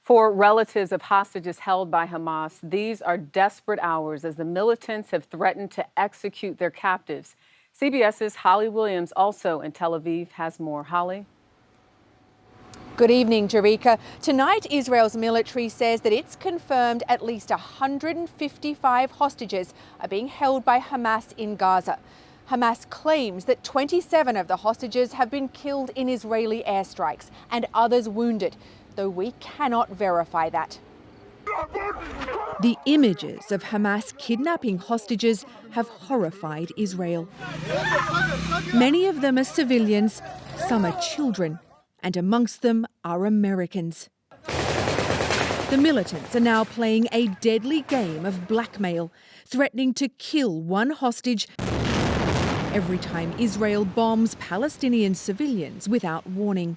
For relatives of hostages held by Hamas, these are desperate hours as the militants have threatened to execute their captives. CBS's Holly Williams, also in Tel Aviv, has more. Holly? Good evening, Jerika. Tonight, Israel's military says that it's confirmed at least 155 hostages are being held by Hamas in Gaza. Hamas claims that 27 of the hostages have been killed in Israeli airstrikes and others wounded, though we cannot verify that. The images of Hamas kidnapping hostages have horrified Israel. Many of them are civilians, some are children, and amongst them are Americans. The militants are now playing a deadly game of blackmail, threatening to kill one hostage every time Israel bombs Palestinian civilians without warning.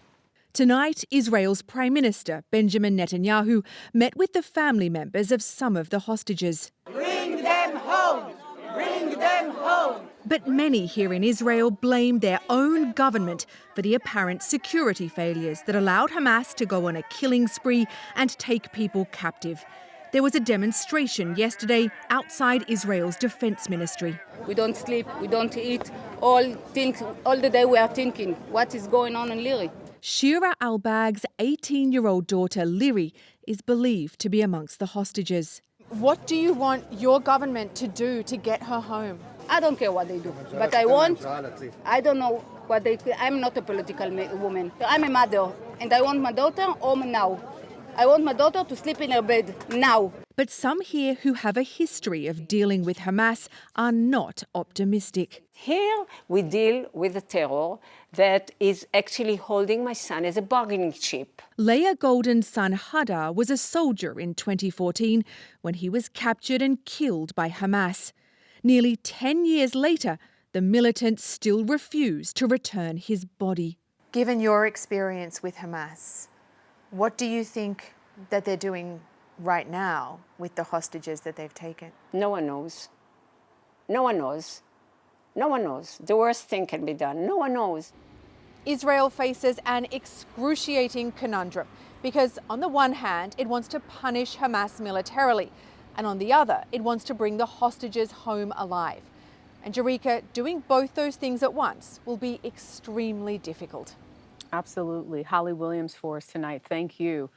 Tonight, Israel's Prime Minister, Benjamin Netanyahu, met with the family members of some of the hostages. Bring them home! Bring them home! But many here in Israel blame their own government for the apparent security failures that allowed Hamas to go on a killing spree and take people captive. There was a demonstration yesterday outside Israel's defense ministry. We don't sleep, we don't eat. All the day we are thinking, what is going on in Liri? Shira Al-Bag's 18-year-old daughter, Liri, is believed to be amongst the hostages. What do you want your government to do to get her home? I don't care what they do, but I don't know what they do. I'm not a political woman. I'm a mother, and I want my daughter home now. I want my daughter to sleep in her bed now. But some here who have a history of dealing with Hamas are not optimistic. Here we deal with a terror that is actually holding my son as a bargaining chip. Leah Golden's son Hadar was a soldier in 2014 when he was captured and killed by Hamas. Nearly 10 years later, the militants still refuse to return his body. Given your experience with Hamas, what do you think that they're doing right now with the hostages that they've taken? No one knows. No one knows. No one knows. The worst thing can be done. No one knows. Israel faces an excruciating conundrum because on the one hand, it wants to punish Hamas militarily, and on the other, it wants to bring the hostages home alive. And Jerika, doing both those things at once will be extremely difficult. Absolutely. Holly Williams for us tonight. Thank you.